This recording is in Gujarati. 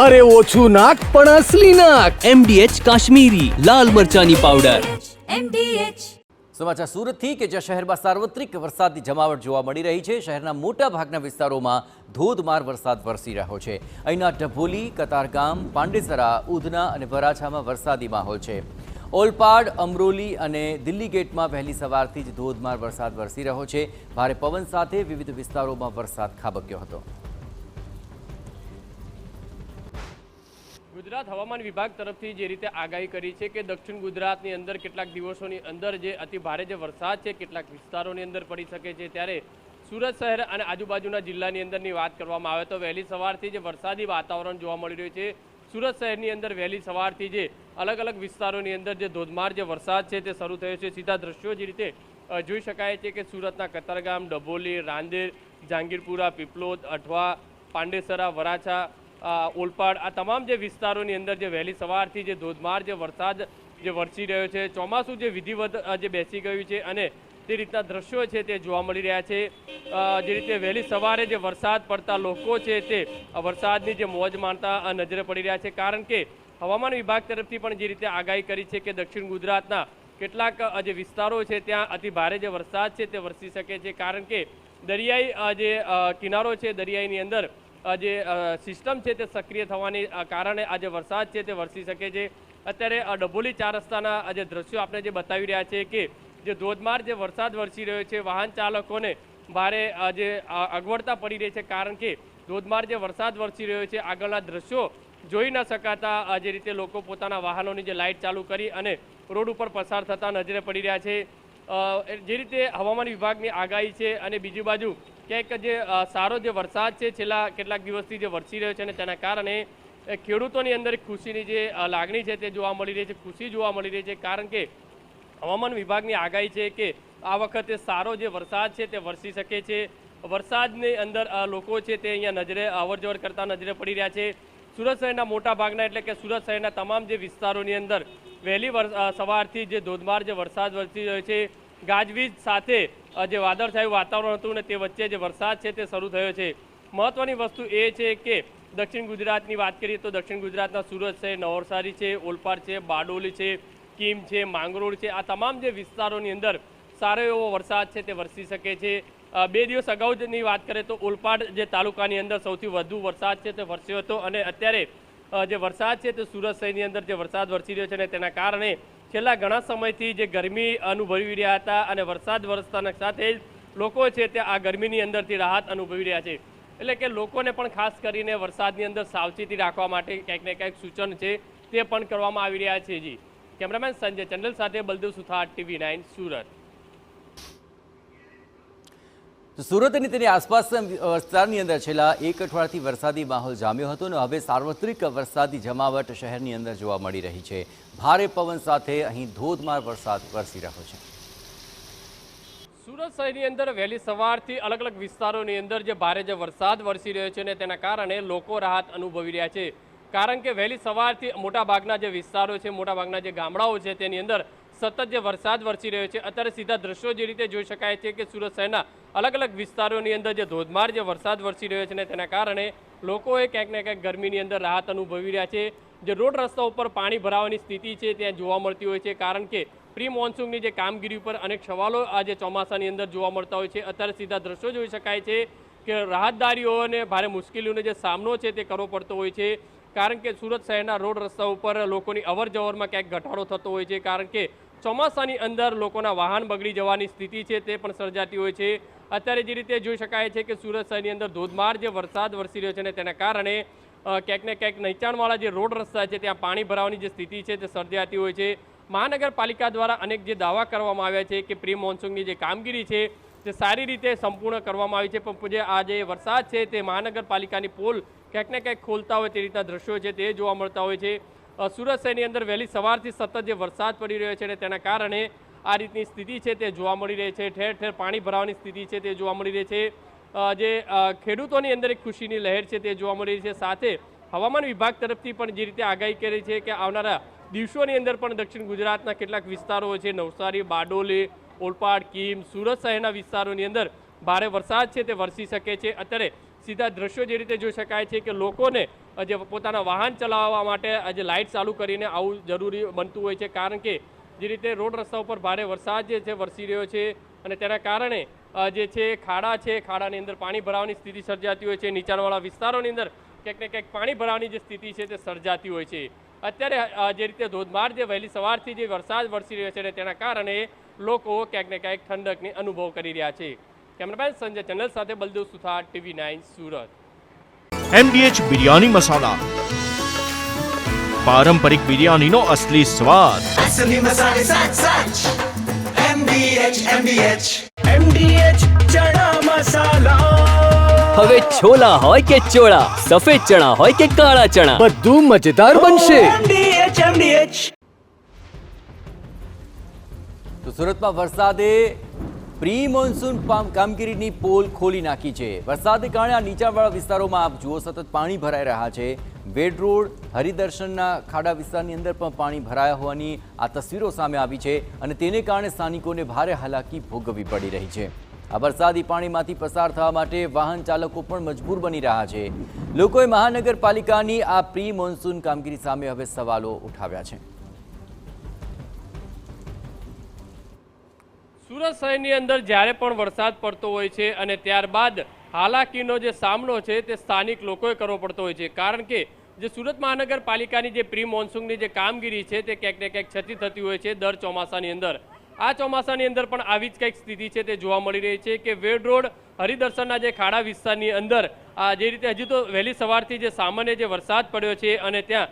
અરે ઓછું નાક પણ અસલી નાક. MDH કાશ્મીરી લાલ મરચાની પાવડર. MDH સમાચાર સુરતથી કે જ્યાં શહેરમાં સાર્વત્રિક વરસાદની જમાવટ જોવા મળી રહી છે. શહેરના મોટા ભાગના વિસ્તારોમાં ધોધમાર વરસાદ વરસી રહ્યો છે. અહીંના ડભોલી, કતારગામ, પાંડેસરા, ઉધના અને વરાછામાં વરસાદી માહોલ છે. ઓલપાડ, અમરોલી અને દિલ્હી ગેટમાં વહેલી સવારથી જ ધોધમાર વરસાદ વરસી રહ્યો છે. ભારે પવન સાથે વિવિધ વિસ્તારોમાં વરસાદ ખાબક્યો હતો. ગુજરાત હવામાન વિભાગ તરફથી જે રીતે આગાહી કરી છે કે દક્ષિણ ગુજરાતની અંદર કેટલાક દિવસોની અંદર જે અતિ ભારે જે વરસાદ છે કેટલાક વિસ્તારોની અંદર પડી શકે છે, ત્યારે સુરત શહેર અને આજુબાજુના જિલ્લાની અંદરની વાત કરવામાં આવે તો વહેલી સવારથી જે વરસાદી વાતાવરણ જોવા મળી રહ્યું છે. સુરત શહેરની અંદર વહેલી સવારથી જે અલગ અલગ વિસ્તારોની અંદર જે ધોધમાર જે વરસાદ છે તે શરૂ થયો છે. સીધા દ્રશ્યો જે રીતે જોઈ શકાય છે કે સુરતના કતારગામ, ડભોલી, રાંદેર, જહાંગીરપુરા, પીપલોદ, અઠવા, પાંડેસરા, વરાછા, ઓલપાડ આ તમામ જે વિસ્તારોની અંદર જે વહેલી સવારથી જે ધોધમાર જે વરસાદ જે વરસી રહ્યો છે. ચોમાસું જે વિધિવત જે બેસી ગયું છે અને તે રીતના દ્રશ્યો છે તે જોવા મળી રહ્યા છે. જે રીતે વહેલી સવારે જે વરસાદ પડતા લોકો છે તે વરસાદની જે મોજ માણતા નજરે પડી રહ્યા છે. કારણ કે હવામાન વિભાગ તરફથી પણ જે રીતે આગાહી કરી છે કે દક્ષિણ ગુજરાતના કેટલાક જે વિસ્તારો છે ત્યાં અતિ ભારે જે વરસાદ છે તે વરસી શકે છે. કારણ કે દરિયાઈ જે કિનારો છે દરિયાઈની અંદર જે સિસ્ટમ છે તે સક્રિય થવાની કારણે આ જે વરસાદ છે તે વરસી શકે છે. અત્યારે ડભોલી ચાર રસ્તાના જે દ્રશ્યો આપણે જે બતાવી રહ્યા છે કે જે ધોધમાર જે વરસાદ વરસી રહ્યો છે વાહન ચાલકોને ભારે જે અગવડતા પડી રહી છે. કારણ કે ધોધમાર જે વરસાદ વરસી રહ્યો છે આગળના દ્રશ્યો જોઈ ન શકાતા જે રીતે લોકો પોતાના વાહનોની જે લાઇટ ચાલુ કરી અને રોડ ઉપર પસાર થતા નજરે પડી રહ્યા છે. જે રીતે હવામાન વિભાગની આગાહી છે અને બીજી બાજુ ક્યાંક જે સારો જે વરસાદ છે છેલ્લા કેટલાક દિવસથી જે વરસી રહ્યો છે અને તેના કારણે ખેડૂતોની અંદર ખુશીની જે લાગણી છે તે જોવા મળી રહી છે, ખુશી જોવા મળી રહી છે. કારણ કે હવામાન વિભાગની આગાહી છે કે આ વખતે સારો જે વરસાદ છે તે વરસી શકે છે. વરસાદની અંદર લોકો છે તે અહીંયા નજરે અવરજવર કરતા નજરે પડી રહ્યા છે. સુરત શહેરના મોટા ભાગના એટલે કે સુરત શહેરના તમામ જે વિસ્તારોની અંદર વહેલી સવારથી જે ધોધમાર જે વરસાદ વરસી રહ્યો છે, ગાજવીજ સાથે જે વાદળછાયું વાતાવરણ હતું ને તે વચ્ચે જે વરસાદ છે તે શરૂ થયો છે. મહત્વની વસ્તુ એ છે કે દક્ષિણ ગુજરાતની વાત કરીએ તો દક્ષિણ ગુજરાતના સુરત છે, નવસારી છે, ઓલપાડ છે, બારડોલી છે, કીમ છે, માંગરોળ છે આ તમામ જે વિસ્તારોની અંદર સારો એવો વરસાદ છે તે વરસી શકે છે. 2 દિવસ અગાઉની વાત કરીએ તો ઓલપાડ જે તાલુકાની અંદર સૌથી વધુ વરસાદ છે તે વરસ્યો હતો અને અત્યારે જે વરસાદ છે તે સુરત શહેરની અંદર જે વરસાદ વરસી રહ્યો છે અને તેના કારણે છેલ્લા ઘણા સમયથી જે ગરમી અનુભવી રહ્યા હતા અને વરસાદ વરસતાના સાથે જ લોકો છે તે આ ગરમીની અંદરથી રાહત અનુભવી રહ્યા છે. એટલે કે લોકોને પણ ખાસ કરીને વરસાદની અંદર સાવચેતી રાખવા માટે ક્યાંક ને ક્યાંક સૂચન છે તે પણ કરવામાં આવી રહ્યા છે. જી કેમેરામેન સંજય ચંડલ સાથે બલદેવ સુથાર, TV9 સુરત. સુરત અને તેની આસપાસના વિસ્તારની અંદર છેલ્લા એક અઠવાડિયાથી વરસાદી માહોલ જામ્યો હતો અને હવે સાર્વત્રિક વરસાદી જમાવટ શહેરની અંદર જોવા મળી રહી છે. ભારે પવન સાથે અહીં ધોધમાર વરસાદ વરસી રહ્યો છે. સુરત શહેરની અંદર વહેલી સવારથી અલગ અલગ વિસ્તારોની અંદર જે ભારે જે વરસાદ વરસી રહ્યો છે અને તેના કારણે લોકો રાહત અનુભવી રહ્યા છે. કારણ કે વહેલી સવારથી મોટાભાગના જે વિસ્તારો છે, મોટાભાગના જે ગામડાઓ છે તેની અંદર સતત જે વરસાદ વરસી રહ્યો છે. અત્યારે સીધા દ્રશ્યો જે રીતે જોઈ શકાય છે કે સુરત શહેરના અલગ અલગ વિસ્તારોની અંદર જે ધોધમાર જે વરસાદ વરસી રહ્યો છે અને તેના કારણે લોકોએ ક્યાંક ને ક્યાંક ગરમીની અંદર રાહત અનુભવી રહ્યા છે. જે રોડ રસ્તા ઉપર પાણી ભરાવાની સ્થિતિ છે ત્યાં જોવા મળતી હોય છે. કારણ કે પ્રી મોન્સૂનની જે કામગીરી ઉપર અનેક સવાલો આજે ચોમાસાની અંદર જોવા મળતા હોય છે. અત્યારે સીધા દ્રશ્યો જોઈ શકાય છે કે રાહતદારીઓને ભારે મુશ્કેલીઓનો જે સામનો છે તે કરવો પડતો હોય છે. કારણ કે સુરત શહેરના રોડ રસ્તા ઉપર લોકોની અવર જવરમાં ક્યાંક ઘટાડો થતો હોય છે. કારણ કે ચોમાસાની અંદર લોકોના વાહન બગડી જવાની સ્થિતિ છે તે પણ સર્જાતી હોય છે. અત્યારે જે રીતે જોઈ શકાય છે કે સુરત શહેરની અંદર ધોધમાર જે વરસાદ વરસી રહ્યો છે અને તેના કારણે ક્યાંક ને ક્યાંક નીચાણવાળા જે રોડ રસ્તા છે ત્યાં પાણી ભરાવાની જે સ્થિતિ છે તે સર્જાતી હોય છે. મહાનગરપાલિકા દ્વારા અનેક જે દાવા કરવામાં આવ્યા છે કે પ્રી મોન્સૂનની જે કામગીરી છે તે સારી રીતે સંપૂર્ણ કરવામાં આવી છે, પણ જે આ જે વરસાદ છે તે મહાનગરપાલિકાની પોલ ક્યાંક ને ક્યાંક ખોલતા હોય તે રીતના દ્રશ્યો છે તે જોવા મળતા હોય છે. સુરત શહેરની અંદર વહેલી સવારથી સતત જે વરસાદ પડી રહ્યો છે અને તેના કારણે આ રીતની સ્થિતિ છે તે જોવા મળી રહી છે. ઠેર ઠેર પાણી ભરાવાની સ્થિતિ છે તે જોવા મળી રહી છે. જે ખેડૂતોની અંદર એક ખુશીની લહેર છે તે જોવા મળી રહી છે. સાથે હવામાન વિભાગ તરફથી પણ જે રીતે આગાહી કરી છે કે આવનારા દિવસોની અંદર પણ દક્ષિણ ગુજરાતના કેટલાક વિસ્તારો છે, નવસારી, બારડોલી, ઓલપાડ, કીમ, સુરત શહેરના વિસ્તારોની અંદર ભારે વરસાદ છે તે વરસી શકે છે. અત્યારે સીધા દ્રશ્યો જે રીતે જોઈ શકાય છે કે લોકોને જે પોતાના વાહન ચલાવવા માટે જે લાઇટ ચાલુ કરીને આવું જરૂરી બનતું હોય છે, કારણ કે જે રીતે રોડ રસ્તા ઉપર ભારે વરસાદ જે છે વરસી રહ્યો છે અને તેના કારણે જે છે ખાડા છે, ખાડાની અંદર પાણી ભરાવાની સ્થિતિ સર્જાતી હોય છે. નીચાણવાળા વિસ્તારોની અંદર ક્યાંક ને ક્યાંક પાણી ભરાવાની જે સ્થિતિ છે તે સર્જાતી હોય છે. અત્યારે જે રીતે ધોધમાર જે વહેલી સવારથી જે વરસાદ વરસી રહ્યો છે અને તેના કારણે લોકો ક્યાંક ને ક્યાંક ઠંડકની અનુભવ કરી રહ્યા છે. કેમેરામેન સંજય ચેનલ સાથે બલદેવ સુથાર, TV9 સુરત. MDH બિરયાની મસાલા, પારંપરિક બિરયાનીનો અસલી સ્વાદ. असली मसाले साच साच MDH चना मसाला. હવે છોલા હોય કે ચોળા, સફેદ ચણા હોય કે કાળા ચણા, બધું મજેદાર બનશે. MDH તો સુરતમાં વરસાદે પ્રી મોન્સૂન કામગીરીની પોલ ખોલી નાખી છે. વરસાદને કારણે આ નીચાણવાળા વિસ્તારોમાં આપ જુઓ સતત પાણી ભરાઈ રહ્યા છે. વેડ રોડ, હરિદર્શનના ખાડા વિસ્તારની અંદર પણ પાણી ભરાયા હોવાની આ તસવીરો સામે આવી છે અને તેને કારણે સ્થાનિકોને ભારે હાલાકી ભોગવવી પડી રહી છે. આ વરસાદી પાણીમાંથી પસાર થવા માટે વાહન ચાલકો પણ મજબૂર બની રહ્યા છે. લોકોએ મહાનગરપાલિકાની આ પ્રી મોન્સૂન કામગીરી સામે હવે સવાલો ઉઠાવ્યા છે. સુરત શહેરની અંદર જ્યારે પણ વરસાદ પડતો હોય છે અને ત્યારબાદ હાલાકીનો જે સામનો છે તે સ્થાનિક લોકોએ કરવો પડતો હોય છે, કારણ કે જે સુરત મહાનગરપાલિકાની જે પ્રી મોન્સૂનની જે કામગીરી છે તે ક્યાંક ને ક્યાંક ક્ષતિ થતી હોય છે દર ચોમાસાની અંદર. આ ચોમાસાની અંદર પણ આવી જ કંઈક સ્થિતિ છે તે જોવા મળી રહી છે કે વેડ રોડ, હરિદર્શનના જે ખાડા વિસ્તારની અંદર જે રીતે હજુ તો વહેલી સવારથી જે સામાન્ય જે વરસાદ પડ્યો છે અને ત્યાં